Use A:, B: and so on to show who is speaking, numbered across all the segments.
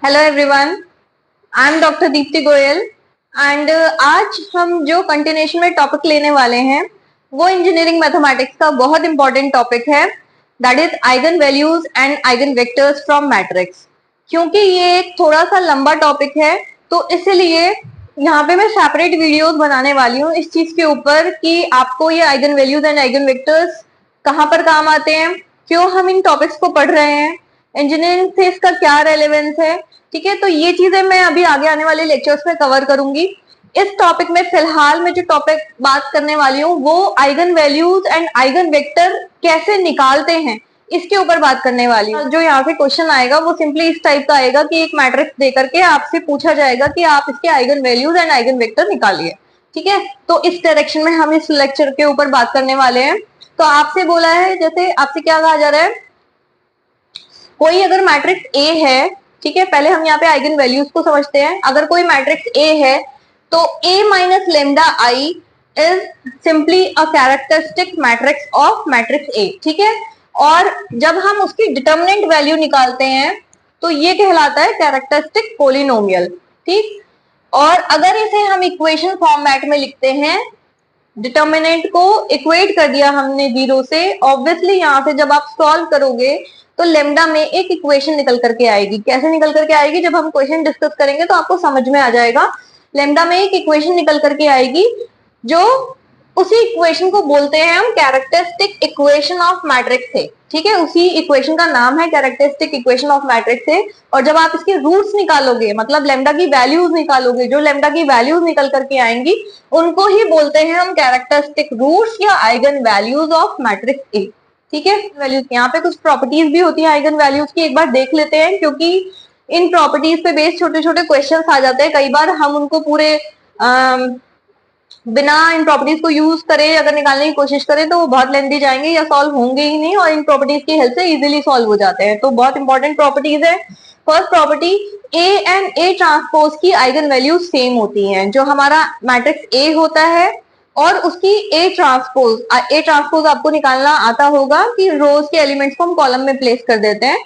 A: Hello everyone, I am doctor Deepti Goyal and आज हम जो कंटिन्यूएशन में टॉपिक लेने वाले हैं वो इंजीनियरिंग मैथमेटिक्स का बहुत इंपॉर्टेंट टॉपिक है, that is eigen values and eigen vectors from matrix. क्योंकि ये एक थोड़ा सा लंबा टॉपिक है तो इसलिए यहाँ पे मैं सेपरेट वीडियोस बनाने वाली हूँ इस चीज के ऊपर कि आपको ये eigen values and eigen vectors कहाँ पर काम आते हैं, क्यों हम इन टॉपिक्स को पढ़ रहे हैं, इंजीनियरिंग से इसका क्या रेलेवेंस है। ठीक है, तो ये चीजें मैं अभी आगे आने वाले लेक्चर्स में कवर करूंगी। इस टॉपिक में फिलहाल मैं जो टॉपिक बात करने वाली हूँ वो eigen values and eigen vector कैसे निकालते हैं इसके ऊपर बात करने वाली हूँ। जो यहाँ पे क्वेश्चन आएगा वो सिंपली इस टाइप का आएगा कि एक मैट्रिक्स देकर के आपसे पूछा जाएगा कि आप इसके eigen values and eigen vector निकालिए। ठीक है, तो इस डायरेक्शन में हम इस लेक्चर के ऊपर बात करने वाले हैं। तो आपसे बोला है, जैसे आपसे क्या कहा जा रहा है, कोई अगर मैट्रिक्स ए है, ठीक है, पहले हम यहाँ पे आइगन वैल्यूज को समझते हैं। अगर कोई मैट्रिक्स ए है तो A minus lambda I is simply a characteristic matrix of matrix A. ठीक है, और जब हम उसकी डिटर्मिनेंट वैल्यू निकालते हैं तो ये कहलाता है कैरेक्टरिस्टिक पोलिनोमियल। ठीक, और अगर इसे हम इक्वेशन फॉर्मेट में लिखते हैं, डिटर्मिनेंट को इक्वेट कर दिया हमने जीरो से, ऑब्वियसली यहाँ से जब आप सॉल्व करोगे तो लेमडा में एक इक्वेशन निकल करके आएगी। कैसे निकल करके आएगी, जब हम क्वेश्चन डिस्कस करेंगे तो आपको समझ में आ जाएगा। लेमडा में एक इक्वेशन निकल करके आएगी जो उसी इक्वेशन को बोलते हैं हम characteristic equation of matrix A. ठीक है, उसी इक्वेशन का नाम है कैरेक्टरिस्टिक इक्वेशन ऑफ मैट्रिक्स ए। और जब आप इसके रूट्स निकालोगे, मतलब लेमडा की वैल्यूज निकालोगे, जो लेमडा की वैल्यूज निकल करके आएंगी उनको ही बोलते हैं हम कैरेक्टरिस्टिक रूट्स या eigen values of matrix A. ठीक है, वैल्यूज यहाँ पे कुछ प्रॉपर्टीज भी होती है आइगन वैल्यूज की, एक बार देख लेते हैं, क्योंकि इन प्रॉपर्टीज पे बेस्ड छोटे छोटे क्वेश्चंस आ जाते हैं। कई बार हम उनको पूरे बिना इन प्रॉपर्टीज को यूज करे अगर निकालने की कोशिश करें तो वो बहुत लेंथी जाएंगे या सॉल्व होंगे ही नहीं, और इन प्रॉपर्टीज की हेल्प से इजीली सॉल्व हो जाते हैं। तो बहुत इंपॉर्टेंट प्रॉपर्टीज है। First property, A and A transpose की आइगन वैल्यूज सेम होती हैं। जो हमारा मैट्रिक्स ए होता है और उसकी ए ट्रांसपोज आपको निकालना आता होगा कि रोज के एलिमेंट्स को हम कॉलम में प्लेस कर देते हैं।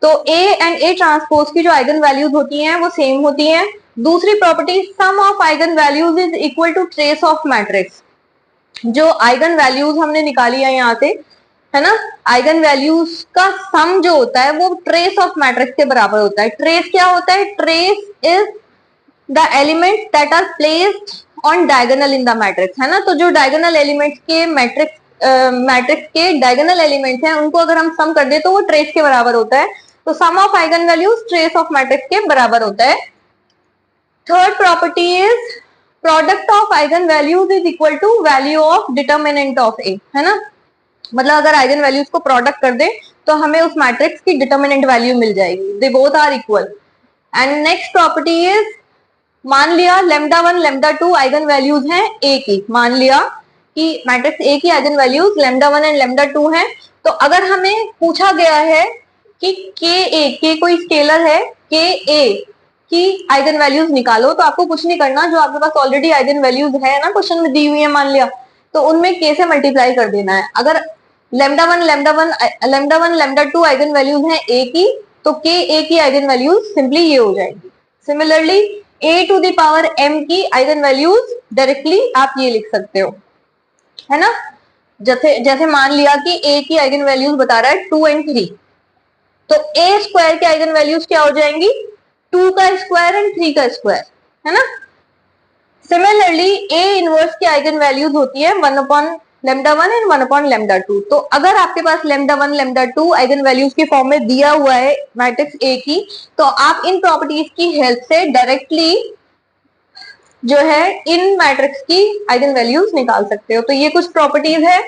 A: तो ए एंड ए ट्रांसपोज की जो आइगन वैल्यूज होती हैं वो सेम होती हैं। दूसरी property, sum of eigen values is equal to trace of matrix. जो आइगन वैल्यूज हमने निकाली है यहाँ से, है ना, आइगन वैल्यूज का सम जो होता है वो ट्रेस ऑफ मैट्रिक्स के बराबर होता है। ट्रेस क्या होता है, trace is the elements that are placed on diagonal in the matrix, है ना। तो जो डायगोनल एलिमेंट्स के मैट्रिक्स के डायगोनल एलिमेंट्स हैं उनको अगर हम सम कर दे तो वो ट्रेस के बराबर होता है। तो sum of eigen values trace of matrix के बराबर होता है। Third property is product of eigen values is equal to value of determinant of A, है ना। मतलब अगर आइगन वैल्यूज को प्रोडक्ट कर दे तो हमें उस मैट्रिक्स की डिटर्मिनेंट वैल्यू मिल जाएगी। They both are equal. And next property is, मान लिया लेमडा 1 लेमडा 2 आइगन वैल्यूज हैं ए की, मान लिया कि मैट्रिक्स ए की eigen values lambda 1 and lambda 2 हैं। तो अगर हमें पूछा गया है कि के कोई स्केलर है, के ए की आइगन वैल्यूज निकालो, तो आपको कुछ नहीं करना, जो आपके पास ऑलरेडी आइगन वैल्यूज है ना क्वेश्चन में दी हुई है मान लिया, तो उनमें के से मल्टीप्लाई कर देना है। अगर लेमडा 1 लेमडा 2 आइगन वैल्यूज हैं ए की, तो के ए की आइगन वैल्यूज सिंपली ये हो जाएगी। Similarly A to the power M की आइगन वैल्यूज डायरेक्टली आप ये लिख सकते हो, है ना। जैसे मान लिया कि ए की आइगन वैल्यूज बता रहा है 2 एंड 3, तो ए स्क्वायर की आइगन वैल्यूज क्या हो जाएंगी, 2 का स्क्वायर एंड 3 का स्क्वायर, है ना। सिमिलरली ए इनवर्स की आइगन वैल्यूज होती है 1 upon lambda 1 and 1 upon lambda 2। तो अगर आपके पास लेमडा 1 लेमडा 2 आइगन वैल्यूज के फॉर्म में दिया हुआ है मैट्रिक्स ए की, तो आप इन प्रॉपर्टीज की हेल्प से डायरेक्टली जो है इन मैट्रिक्स की आइगन वैल्यूज निकाल सकते हो। तो ये कुछ प्रॉपर्टीज है।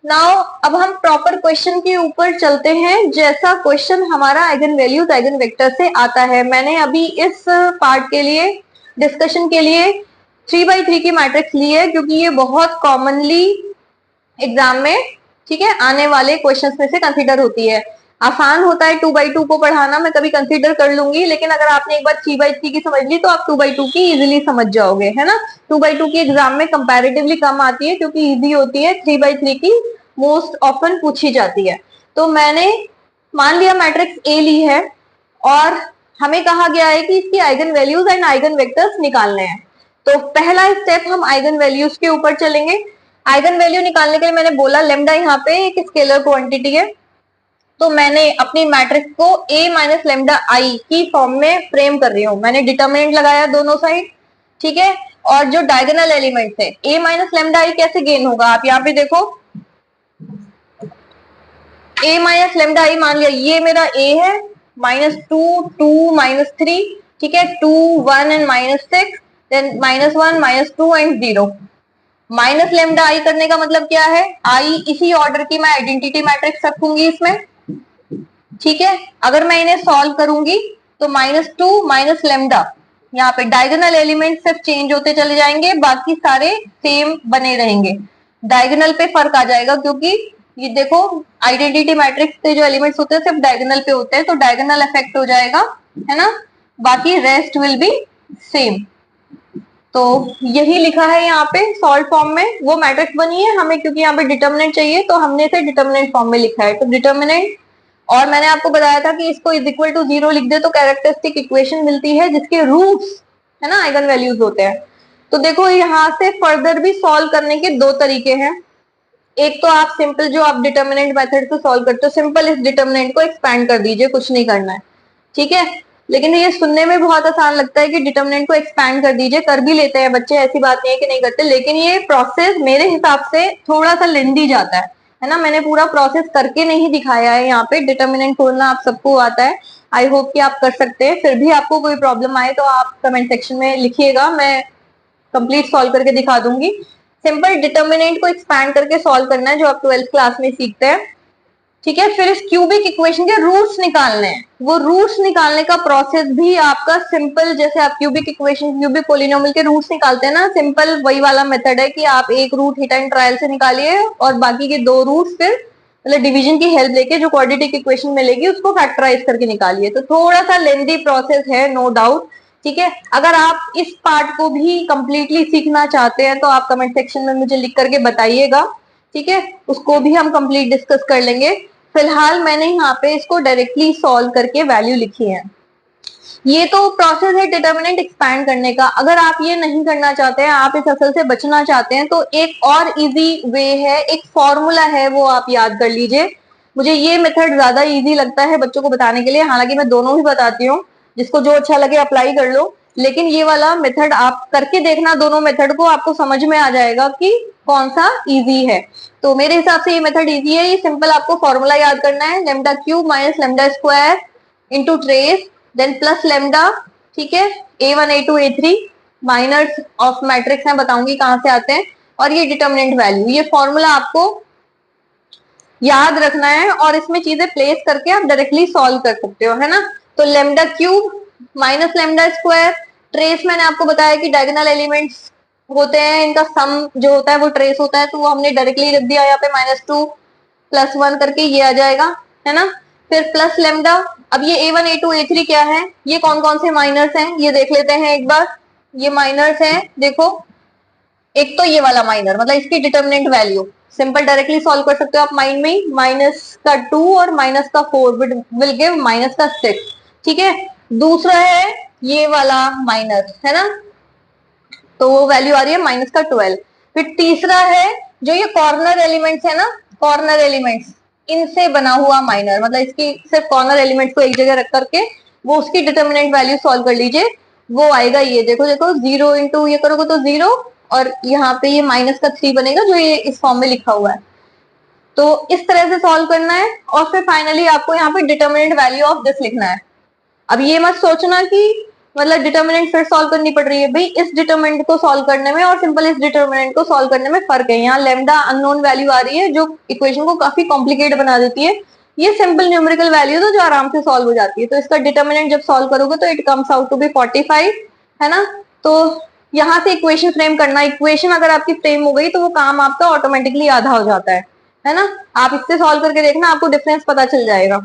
A: नाउ अब हम प्रॉपर क्वेश्चन के ऊपर चलते हैं, जैसा क्वेश्चन हमारा आइगन वैल्यूज आइगन वेक्टर से आता है। मैंने अभी इस पार्ट के लिए डिस्कशन के लिए 3x3 की मैट्रिक्स ली है, क्योंकि ये बहुत कॉमनली एग्जाम में, ठीक है, आने वाले क्वेश्चंस में से कंसीडर होती है। आसान होता है 2x2 को पढ़ाना, मैं कभी कंसीडर कर लूंगी, लेकिन अगर आपने एक बार 3x3 की समझ ली तो आप 2x2 की इजीली समझ जाओगे, है ना। 2x2 की एग्जाम में कंपैरेटिवली कम आती है क्योंकि इजी होती है, 3x3 की मोस्ट ऑफन पूछी जाती है। तो मैंने मान लिया मैट्रिक्स ए ली है और हमें कहा गया है कि इसकी eigen values and eigen vectors निकालने हैं। तो पहला स्टेप हम आइगन वैल्यूज के ऊपर चलेंगे। आइगन वैल्यू निकालने के लिए मैंने बोला लेमडा यहाँ पे एक स्केलर क्वांटिटी है, तो मैंने अपनी मैट्रिक्स को a माइनस लेमडा आई की फॉर्म में फ्रेम कर रही हूँ। मैंने डिटर्मिनेंट लगाया दोनों साइड, ठीक है, और जो डायगोनल एलिमेंट्स है a माइनस लेमडा आई कैसे गेन होगा, आप यहाँ पे देखो a माइनस लेमडा आई, मान लिया ये मेरा a है, -2 2 -3, ठीक है, 2 1 and -6, then -1 -2 and 0। Minus lambda I करने का मतलब क्या है, आई इसी ऑर्डर की मैं आइडेंटिटी मैट्रिक्स रखूंगी इसमें, ठीक है। अगर मैं इन्हें सॉल्व करूंगी तो -2 माइनस लेमडा, यहाँ पे डायगोनल एलिमेंट सिर्फ चेंज होते चले जाएंगे, बाकी सारे सेम बने रहेंगे। डायगोनल पे फर्क आ जाएगा क्योंकि ये देखो आइडेंटिटी मैट्रिक्स के जो एलिमेंट्स होते हैं सिर्फ डायगोनल पे होते हैं, तो डायगोनल इफेक्ट हो जाएगा, है ना, बाकी रेस्ट विल बी सेम। तो यही लिखा है यहाँ पे सॉल्व फॉर्म में, वो मैट्रिक्स बनी है हमें क्योंकि यहाँ पे डिटर्मिनेंट चाहिए तो हमने इसे डिटर्मिनेंट फॉर्म में लिखा है। तो डिटर्मिनेंट, और मैंने आपको बताया था कि इसको इज इक्वल टू 0 लिख दे तो कैरेक्टरिस्टिक इक्वेशन मिलती है जिसके रूट्स, है ना, आइगन वैल्यूज होते हैं। तो देखो यहाँ से फर्दर भी सॉल्व करने के दो तरीके हैं। एक तो आप सिंपल जो आप डिटर्मिनेंट मेथड से सॉल्व करते हो, सिंपल इस डिटर्मिनेंट को एक्सपैंड कर दीजिए, कुछ नहीं करना है, ठीक है। लेकिन ये सुनने में बहुत आसान लगता है कि डिटर्मिनेंट को एक्सपैंड कर दीजिए, कर भी लेते हैं बच्चे, ऐसी बात नहीं है कि नहीं करते, लेकिन ये प्रोसेस मेरे हिसाब से थोड़ा सा लेंदी जाता है ना। मैंने पूरा प्रोसेस करके नहीं दिखाया है यहाँ पे, डिटर्मिनेंट खोलना आप सबको आता है, आई होप कि आप कर सकते हैं। फिर भी आपको कोई प्रॉब्लम आए तो आप कमेंट सेक्शन में लिखिएगा, मैं कंप्लीट सॉल्व करके दिखा दूंगी। सिंपल डिटर्मिनेंट को एक्सपैंड करके सॉल्व करना है जो आप 12th क्लास में सीखते हैं, ठीक है। फिर इस क्यूबिक इक्वेशन के रूट्स निकालने हैं, वो रूट्स निकालने का प्रोसेस भी आपका सिंपल, जैसे आप क्यूबिक इक्वेशन क्यूबिक पोलिनोमियल के रूट्स निकालते हैं ना, सिंपल वही वाला मेथड है कि आप एक रूट हिट एंड ट्रायल से निकालिए और बाकी के दो रूट्स फिर मतलब डिवीजन की हेल्प लेके जो क्वाड्रेटिक इक्वेशन मिलेगी उसको फैक्टराइज करके निकालिए। तो थोड़ा सा लेंदी प्रोसेस है, नो डाउट, ठीक है। अगर आप इस पार्ट को भी कंप्लीटली सीखना चाहते हैं तो आप कमेंट सेक्शन में मुझे लिख करके बताइएगा, ठीक है, उसको भी हम कंप्लीट डिस्कस कर लेंगे। फिलहाल मैंने यहाँ पे इसको डायरेक्टली सॉल्व करके वैल्यू लिखी है। ये तो प्रोसेस है डिटर्मिनेंट एक्सपैंड करने का। अगर आप ये नहीं करना चाहते हैं, आप इस असल से बचना चाहते हैं, तो एक और इजी वे है, एक फॉर्मूला है, वो आप याद कर लीजिए। मुझे ये मेथड ज्यादा इजी लगता है बच्चों को बताने के लिए, हालांकि मैं दोनों ही बताती हूँ, जिसको जो अच्छा लगे अप्लाई कर लो, लेकिन ये वाला मेथड आप करके देखना, दोनों मेथड को, आपको समझ में आ जाएगा कि कौन सा इजी है। तो मेरे हिसाब से ये मेथड इजी है। ये सिंपल आपको फॉर्मूला याद करना है, lambda cube minus lambda square into trace then plus lambda, ठीक है, A1 A2 A3 minors of matrix है, बताऊंगी कहां से आते हैं, और ये डिटर्मिनेंट वैल्यू। ये फॉर्मूला आपको याद रखना है और इसमें चीजें प्लेस करके आप डायरेक्टली सॉल्व कर सकते हो, है ना। तो lambda cube minus lambda square, trace मैंने आपको बताया कि डायगोनल एलिमेंट्स होते हैं, इनका सम जो होता है वो ट्रेस होता है, तो वो हमने डायरेक्टली रख दिया यहाँ पे -2 +1 करके, ये आ जाएगा, है ना। फिर प्लस लेमडा, अब ये A1 A2 A3 क्या है, ये कौन कौन से माइनर्स हैं ये देख लेते हैं एक बार। ये माइनर्स हैं, देखो, एक तो ये वाला माइनर, मतलब इसकी determinant value simple directly solve कर सकते हो आप माइंड में, -2 और -4 विल गिव -6, ठीक है। दूसरा है ये वाला माइनस, है ना, तो वो वैल्यू आ रही है -12। फिर तीसरा है जो ये कॉर्नर एलिमेंट्स है ना, कॉर्नर एलिमेंट्स, इनसे बना हुआ माइनर, मतलब इसकी सिर्फ कॉर्नर एलिमेंट्स को एक जगह रख करके वो उसकी डिटर्मिनेंट वैल्यू सॉल्व कर लीजिए, वो आएगा ये देखो, देखो 0 इंटू ये करोगे तो 0, और यहाँ पे ये -3 बनेगा जो ये इस फॉर्म में लिखा हुआ है। तो इस तरह से सॉल्व करना है और फिर फाइनली आपको यहाँ पे डिटर्मिनेंट वैल्यू ऑफ दिस लिखना है। अब ये मत सोचना कि मतलब डिटर्मिनेंट फिर सॉल्व करनी पड़ रही है, भाई इस डिटर्मिनेंट को सॉल्व करने में और सिंपल इस डिटर्मिनेंट को सॉल्व करने में फर्क है। यहाँ लेमडा अननोन वैल्यू आ रही है जो इक्वेशन को काफी कॉम्प्लिकेट बना देती है, ये सिंपल न्यूमेरिकल वैल्यू तो जो आराम से सॉल्व हो जाती है। तो इसका डिटर्मिनेंट जब सॉल्व करोगे तो it comes out to be 45, है ना। तो यहाँ से इक्वेशन फ्रेम करना, इक्वेशन अगर आपकी फ्रेम हो गई तो वो काम आपका ऑटोमेटिकली आधा हो जाता है ना। आप इससे सॉल्व करके देखना, आपको डिफरेंस पता चल जाएगा।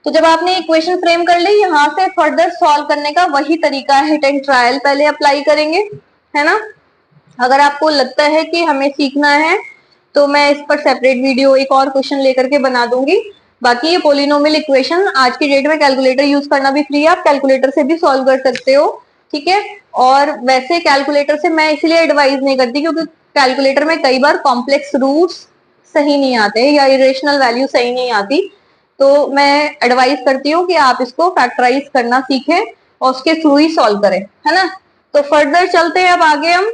A: तो जब आपने इक्वेशन फ्रेम कर ली, यहाँ से फर्दर सॉल्व करने का वही तरीका है, हिट एंड ट्रायल पहले अप्लाई करेंगे, है ना। अगर आपको लगता है कि हमें सीखना है तो मैं इस पर सेपरेट वीडियो एक और क्वेश्चन लेकर के बना दूंगी, बाकी ये पोलिनोमियल इक्वेशन आज की डेट में कैलकुलेटर यूज करना भी फ्री है, आप कैलकुलेटर से भी सॉल्व कर सकते हो, ठीक है। और वैसे कैलकुलेटर से मैं इसलिए एडवाइज नहीं करती क्योंकि कैलकुलेटर में कई बार कॉम्प्लेक्स रूट्स सही नहीं आते या इरेशनल वैल्यू सही नहीं आती, तो मैं एडवाइज करती हूँ कि आप इसको फैक्टराइज करना सीखें और उसके थ्रू ही सॉल्व करें, है ना। तो फर्दर चलते हैं अब आगे हम।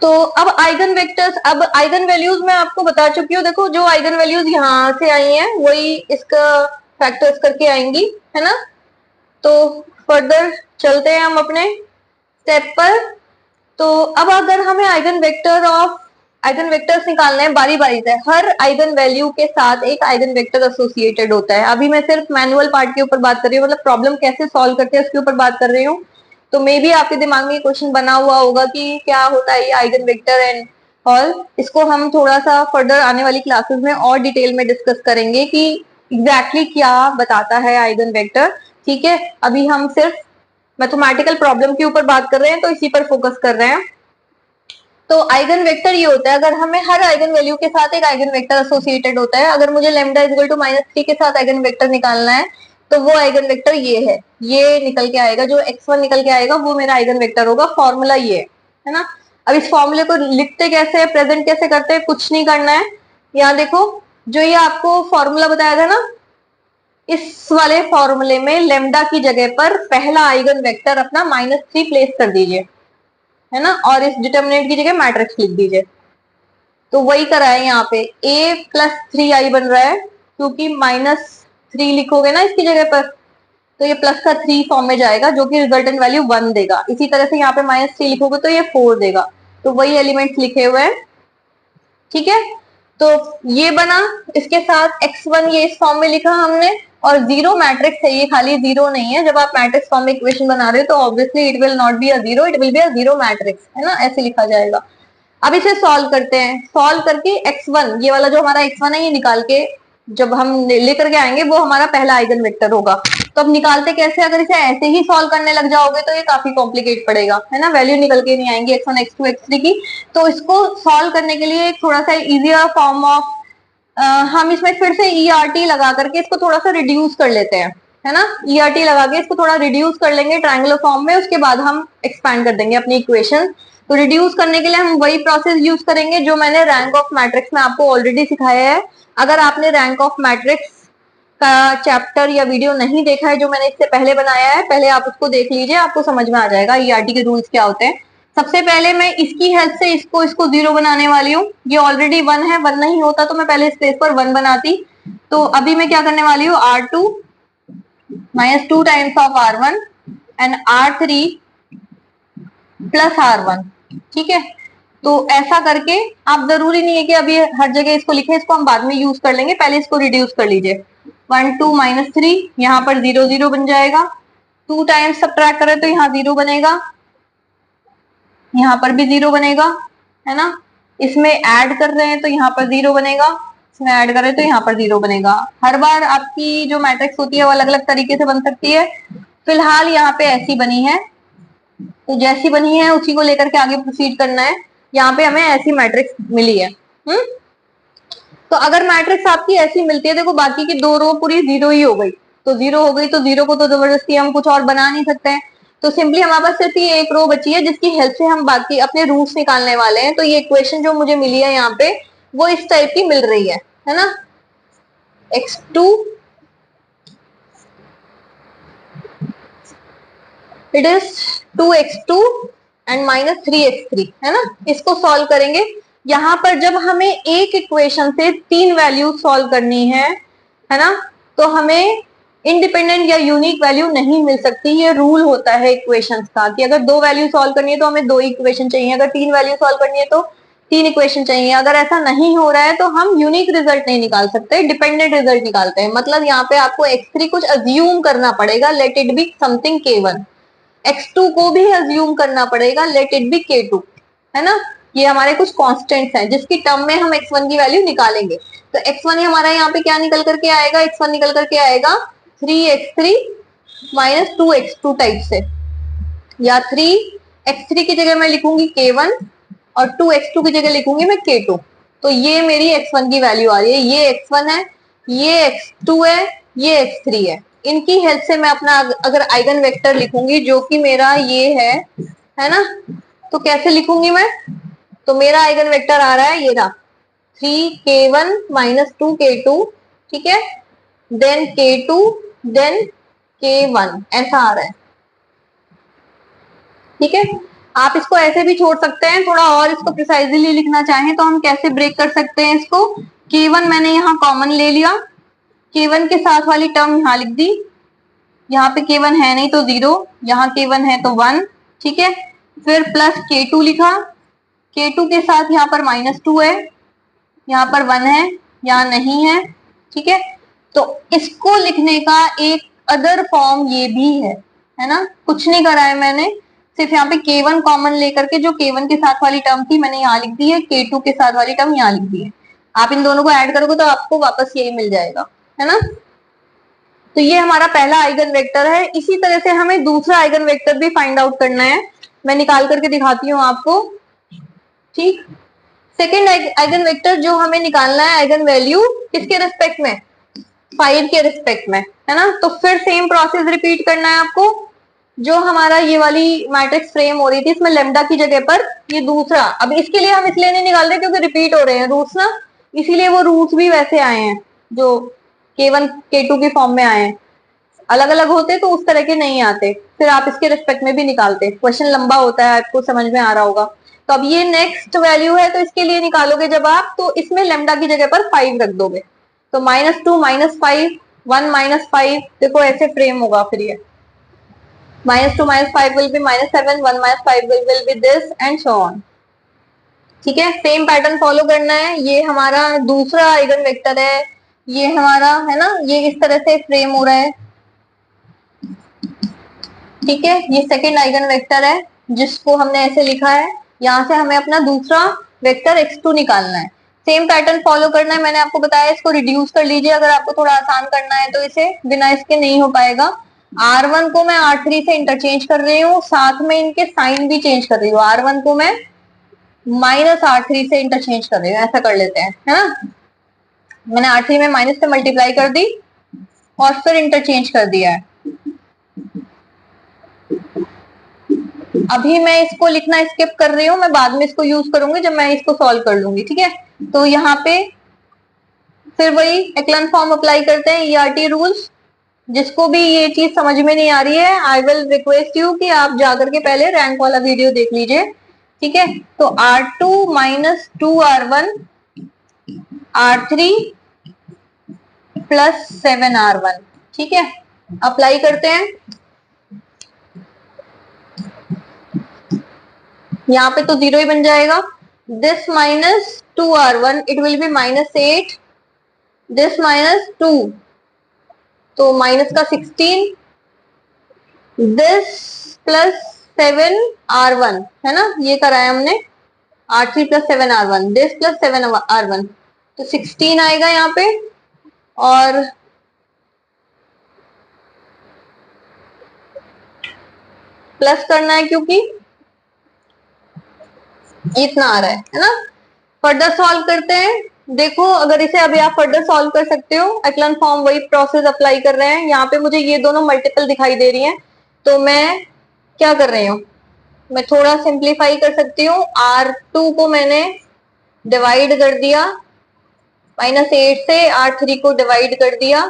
A: तो अब आइगन वेक्टर्स, अब आइगन वैल्यूज मैं आपको बता चुकी हूँ। देखो जो आइगन वैल्यूज यहाँ से आई हैं वही इसका फैक्टर्स करके आएंगी, है ना। तो फर्दर चलते हैं हम अपने स्टेप पर। तो अब अगर हमें आइगन वेक्टर्स निकालने हैं बारी बारी से, हर आइगन वैल्यू के साथ एक आइगन वेक्टर एसोसिएटेड होता है। अभी मैं सिर्फ मैनुअल पार्ट के ऊपर बात कर रही हूँ, मतलब प्रॉब्लम कैसे सॉल्व करते हैं उसके ऊपर बात कर रही हूँ। तो मे बी आपके दिमाग में क्वेश्चन बना हुआ होगा कि क्या होता है ये आइगन वेक्टर एंड ऑल। इसको हम थोड़ा सा फर्दर आने वाली क्लासेस में और डिटेल में डिस्कस करेंगे कि एग्जैक्टली क्या बताता है आइगन वेक्टर, ठीक है। अभी हम सिर्फ मैथमेटिकल प्रॉब्लम के ऊपर बात कर रहे हैं, तो इसी पर फोकस कर रहे हैं। तो आइगन वेक्टर ये होता है, अगर हमें हर आइगन वैल्यू के साथ एक आइगन वेक्टर एसोसिएटेड होता है। अगर मुझे लैम्डा इज इक्वल टू -3 के साथ आइगन वेक्टर निकालना है तो वो आइगन वेक्टर ये है, ये निकल के आएगा, जो x1 निकल के आएगा वो मेरा आइगन वेक्टर होगा। फॉर्मूला ये है ना। अब इस फॉर्मूले को लिखते कैसे है, प्रेजेंट कैसे करते हैं, कुछ नहीं करना है। यहाँ देखो जो ये आपको फॉर्मूला बताया था ना, इस वाले फॉर्मूले में लेमडा की जगह पर पहला आइगन वेक्टर अपना -3 प्लेस कर दीजिए, है ना, और इस डिटर्मिनेंट की जगह मैट्रिक्स लिख दीजिए। तो वही करा है यहाँ पे, a + 3i बन रहा है क्योंकि -3 लिखोगे ना इसकी जगह पर तो ये प्लस का 3 फॉर्म में जाएगा जो कि रिजल्टेंट वैल्यू 1 देगा। इसी तरह से यहाँ पे -3 लिखोगे तो ये 4 देगा। तो वही एलिमेंट्स लिखे हुए हैं, ठीक है। तो ये बना, इसके साथ x1 ये इस फॉर्म में लिखा हमने, और जीरो मैट्रिक्स है, ये खाली जीरो नहीं है। जब आप मैट्रिक्स फॉर्म में इक्वेशन बना रहे हो तो obviously it will not be a zero, it will be a zero matrix, है ना, ऐसे लिखा जाएगा। अब इसे सॉल्व करते हैं। सॉल्व करके x1, ये वाला जो हमारा x1 है, ये निकाल के जब हम लेकर के आएंगे वो हमारा पहला आइगन वेक्टर होगा। तो अब निकालते कैसे, अगर इसे ऐसे ही सॉल्व करने लग जाओगे तो ये काफी कॉम्प्लिकेट पड़ेगा, है ना, वैल्यू निकल के नहीं आएंगी x1 x2 x3 की। तो इसको सॉल्व करने के लिए थोड़ा सा इजियर फॉर्म ऑफ हम इसमें फिर से ERT लगा करके इसको थोड़ा सा रिड्यूस कर लेते हैं, है ना। ERT लगा के इसको थोड़ा रिड्यूस कर लेंगे ट्रायंगुलर फॉर्म में, उसके बाद हम एक्सपैंड कर देंगे अपनी इक्वेशन। तो रिड्यूस करने के लिए हम वही प्रोसेस यूज करेंगे जो मैंने रैंक ऑफ मैट्रिक्स में आपको ऑलरेडी सिखाया है। अगर आपने रैंक ऑफ मैट्रिक्स का चैप्टर या वीडियो नहीं देखा है जो मैंने इससे पहले बनाया है, पहले आप उसको देख लीजिए, आपको समझ में आ जाएगा ERT के रूल्स क्या होते हैं। सबसे पहले मैं इसकी हेल्प से इसको 0 बनाने वाली हूँ। ये ऑलरेडी 1 है, 1 नहीं होता तो मैं पहले इस प्लेस पर 1 बनाती। तो अभी मैं क्या करने वाली हूँ, R2 -2 times of R1 and R3 + R1, ठीक है। तो ऐसा करके आप, जरूरी नहीं है कि अभी हर जगह इसको लिखें, इसको हम बाद में यूज कर लेंगे, पहले इसको रिड्यूस कर लीजिए। 1 2 -3, यहाँ पर 0 0 बन जाएगा। 2 टाइम्स सब्ट्रैक्ट करें तो यहाँ 0 बनेगा, यहाँ पर भी 0 बनेगा, है ना। इसमें ऐड कर रहे हैं तो यहाँ पर 0 बनेगा, इसमें ऐड करें तो यहाँ पर 0 बनेगा। हर बार आपकी जो मैट्रिक्स होती है वो अलग अलग तरीके से बन सकती है। फिलहाल यहाँ पे ऐसी बनी है, तो जैसी बनी है उसी को लेकर के आगे प्रोसीड करना है। यहाँ पे हमें ऐसी मैट्रिक्स मिली है। तो अगर मैट्रिक्स आपकी ऐसी मिलती है, देखो बाकी की 2 रो पूरी 0 ही हो गई, तो 0 हो गई तो 0 को तो जबरदस्ती हम कुछ और बना नहीं सकते हैं। तो सिंपली हमारे पास सिर्फ ये एक रो बची है जिसकी हेल्प से हम बाकी अपने रूट्स निकालने वाले हैं। तो ये इक्वेशन जो मुझे मिली है यहाँ पे वो इस टाइप की मिल रही है ना। x2 it is 2x2 and -3x3, है ना। इसको सॉल्व करेंगे। यहाँ पर जब हमें एक इक्वेशन से 3 वैल्यू सॉल्व करनी है ना, तो हमें इंडिपेंडेंट या यूनिक वैल्यू नहीं मिल सकती। ये रूल होता है इक्वेशंस का कि अगर 2 वैल्यू सॉल्व करनी है तो हमें 2 इक्वेशन चाहिए, अगर 3 वैल्यू सॉल्व करनी है तो 3 इक्वेशन चाहिए। अगर ऐसा नहीं हो रहा है तो हम यूनिक रिजल्ट नहीं निकाल सकते, डिपेंडेंट रिजल्ट निकालते हैं। मतलब यहाँ पे आपको x3 कुछ अज्यूम करना पड़ेगा, let it be something k1। x2 को भी अज्यूम करना पड़ेगा, लेट इट बी k2, है ना। ये हमारे कुछ कांस्टेंट्स हैं जिसकी टर्म में हम x1 की वैल्यू निकालेंगे। तो x1 ही हमारा यहाँ पे क्या निकल करके आएगा, x1 निकल करके आएगा 3x3 - 2x2 टाइप से, या 3x3 की जगह मैं लिखूंगी k1 और 2x2 की जगह लिखूंगी मैं k2, तो ये मेरी x1 की वैल्यू आ रही है, ये x1 है, ये x2 है, ये x3 है। इनकी हेल्प से मैं अपना अगर आइगन वेक्टर लिखूंगी जो कि मेरा ये है ना, तो कैसे लिखूंगी मैं? तो मेरा आइगन वेक्टर आ रहा है ये रहा 3k1 माइनस 2k2, ठीक है, देन k2 देन k1, ऐसा आ रहा है, ठीक है। आप इसको ऐसे भी छोड़ सकते हैं, थोड़ा और इसको प्रिसाइजली लिखना चाहें तो हम कैसे ब्रेक कर सकते हैं इसको? k1 मैंने यहाँ कॉमन ले लिया, k1 के साथ वाली टर्म यहाँ लिख दी, यहाँ पे k1 है नहीं तो 0, यहाँ k1 है तो 1, ठीक है। फिर प्लस k2 लिखा, k2 के साथ यहाँ पर -2 है, यहाँ पर 1 है, यहाँ नहीं है, ठीक है। तो इसको लिखने का एक अदर फॉर्म ये भी है ना, कुछ नहीं करा है मैंने, सिर्फ यहाँ पे k1 कॉमन लेकर के जो k1 के साथ वाली टर्म थी मैंने यहाँ लिख दी है, k2 के साथ वाली टर्म यहाँ लिख दी है। आप इन दोनों को ऐड करोगे तो आपको वापस यही मिल जाएगा, है ना। तो ये हमारा पहला आइगन वेक्टर है। इसी तरह से हमें दूसरा आइगन वेक्टर भी फाइंड आउट करना है, मैं निकाल करके दिखाती हूँ आपको, ठीक। सेकेंड आइगन वेक्टर जो हमें निकालना है, आइगन वैल्यू किसके रिस्पेक्ट में? 5 के रिस्पेक्ट में, है ना। तो फिर सेम प्रोसेस रिपीट करना है आपको। जो हमारा ये वाली मैट्रिक्स फ्रेम हो रही थी इसमें लेमडा की जगह पर ये दूसरा, अब इसके लिए हम इसलिए नहीं निकाल रहे क्योंकि रिपीट हो रहे हैं रूट्स ना, इसीलिए वो रूट्स भी वैसे आए हैं जो k1 k2 के फॉर्म में आए हैं। अलग अलग होते तो उस तरह के नहीं आते, फिर आप इसके रिस्पेक्ट में भी निकालते, क्वेश्चन लंबा होता है, आपको समझ में आ रहा होगा। तो अब ये नेक्स्ट वैल्यू है, तो इसके लिए निकालोगे जब आप, तो इसमें लेमडा की जगह पर 5 रख दोगे, तो -2 -5 1 -5, देखो ऐसे फ्रेम होगा फिर ये -2 -5 will be -7 1 -5 will be this and so on, ठीक है। सेम पैटर्न फॉलो करना है। ये हमारा दूसरा आइगन वेक्टर है, ये हमारा है ना, ये इस तरह से फ्रेम हो रहा है, ठीक है। ये सेकेंड आइगन वेक्टर है जिसको हमने ऐसे लिखा है, यहाँ से हमें अपना दूसरा वेक्टर x2 निकालना है। सेम पैटर्न फॉलो करना है, मैंने आपको बताया इसको रिड्यूस कर लीजिए अगर आपको थोड़ा आसान करना है तो, इसे बिना इसके नहीं हो पाएगा। R1 को मैं R3 से इंटरचेंज कर रही हूँ, साथ में इनके साइन भी चेंज कर रही हूँ, R1 को मैं -R3 से इंटरचेंज कर रही हूँ, ऐसा कर लेते हैं, है ना। मैंने R3 में माइनस से मल्टीप्लाई कर दी और फिर इंटरचेंज कर दिया है। अभी मैं इसको लिखना स्किप कर रही हूँ, मैं बाद में इसको यूज करूंगी जब मैं इसको सॉल्व कर लूंगी, ठीक है। तो यहाँ पे फिर वही एक्लन फॉर्म अप्लाई करते हैं, ERT रूल्स। जिसको भी ये चीज समझ में नहीं आ रही है, आई विल रिक्वेस्ट यू कि आप जाकर के पहले रैंक वाला वीडियो देख लीजिए, ठीक है। तो R2 minus 2R1 R3 plus 7R1, ठीक है। अप्लाई करते हैं, यहाँ पे तो 0 ही बन जाएगा। This minus 2R1 it will be -8, this -2 तो माइनस का 16, दिस प्लस 7R1, है ना, ये कराया हमने, R3 plus 7R1, this plus 7R1, तो 16 आएगा यहाँ पे, और प्लस करना है क्योंकि इतना आ रहा है ना। फर्दर सॉल्व करते हैं, देखो अगर इसे अभी आप फर्दर सॉल्व कर सकते हो, एक्लन फॉर्म वही प्रोसेस अप्लाई कर रहे हैं। यहाँ पे मुझे ये दोनों मल्टीपल दिखाई दे रही हैं, तो मैं क्या कर रही हूँ, मैं थोड़ा सिंप्लीफाई कर सकती हूँ। R2 को मैंने डिवाइड कर दिया -8 से, R3 को डिवाइड कर दिया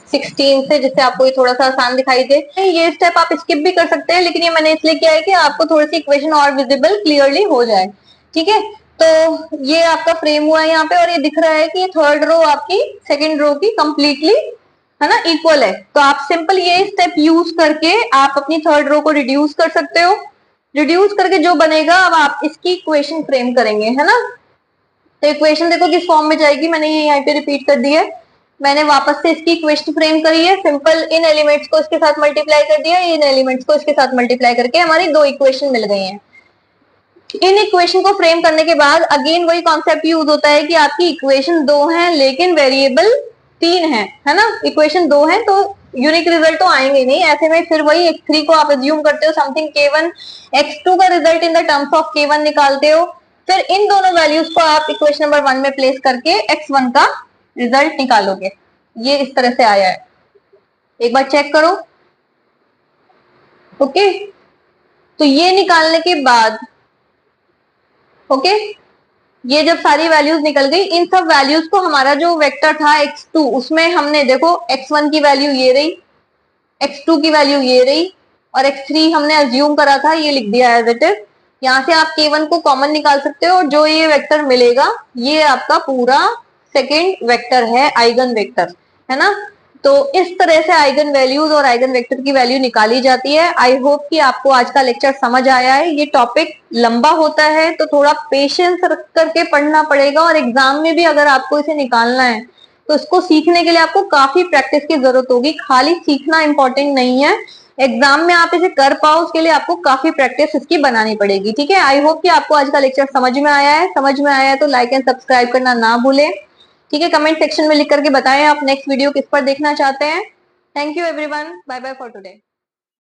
A: 16 से, जिससे आपको ये थोड़ा सा आसान दिखाई दे। ये स्टेप आप स्किप भी कर सकते हैं, लेकिन ये मैंने इसलिए किया है कि आपको थोड़ी सी इक्वेशन और विजिबल क्लियरली हो जाए, ठीक है। तो ये आपका फ्रेम हुआ है यहाँ पे, और ये दिख रहा है कि थर्ड रो आपकी सेकंड रो की कंप्लीटली, है ना, इक्वल है। तो आप सिंपल ये स्टेप यूज करके आप अपनी थर्ड रो को रिड्यूस कर सकते हो। रिड्यूस करके जो बनेगा, अब आप इसकी इक्वेशन फ्रेम करेंगे, है ना। तो इक्वेशन देखो किस फॉर्म में जाएगी, मैंने ये यहाँ पे रिपीट कर दी है, मैंने वापस से इसकी इक्वेशन फ्रेम करी है। सिंपल इन एलिमेंट्स को इसके साथ मल्टीप्लाई कर दिया, इन एलिमेंट्स को इसके साथ मल्टीप्लाई करके हमारी दो इक्वेशन मिल गई हैं। इन इक्वेशन को फ्रेम करने के बाद अगेन वही कॉन्सेप्ट यूज होता है कि आपकी इक्वेशन 2 है लेकिन वेरिएबल 3 है ना। इक्वेशन 2 है तो यूनिक रिजल्ट तो आएंगे नहीं, ऐसे में फिर वही x3 को आप अज्यूम करते हो समथिंग k1, x2 का result in the terms of k1 निकालते हो, फिर इन दोनों वैल्यूज को आप इक्वेशन नंबर 1 में प्लेस करके x1 का रिजल्ट निकालोगे। ये इस तरह से आया है, एक बार चेक करो। ओके, तो ये निकालने के बाद ओके, ये जब सारी वैल्यूज निकल गई, इन सब वैल्यूज को हमारा जो वेक्टर था x2, उसमें हमने देखो x1 की वैल्यू ये रही, x2 की वैल्यू ये रही, और x3 हमने अज्यूम करा था, ये लिख दिया एज इट इज। यहाँ से आप k1 को कॉमन निकाल सकते हो, और जो ये वेक्टर मिलेगा ये आपका पूरा सेकेंड वेक्टर है, आइगन वेक्टर है ना। तो इस तरह से आइगन वैल्यूज और आइगन वेक्टर की वैल्यू निकाली जाती है। आई होप कि आपको आज का लेक्चर समझ आया है। ये टॉपिक लंबा होता है तो थोड़ा पेशेंस रख करके पढ़ना पड़ेगा, और एग्जाम में भी अगर आपको इसे निकालना है तो इसको सीखने के लिए आपको काफी प्रैक्टिस की जरूरत होगी। खाली सीखना इंपॉर्टेंट नहीं है, एग्जाम में आप इसे कर पाओ उसके लिए आपको काफी प्रैक्टिस इसकी बनानी पड़ेगी। ठीक है, आई होप कि आपको आज का लेक्चर समझ में आया है। समझ में आया है तो लाइक एंड सब्सक्राइब करना ना भूलें। ठीक है, कमेंट सेक्शन में लिख करके बताएं आप नेक्स्ट वीडियो किस पर देखना चाहते हैं। Thank you everyone, bye bye for today.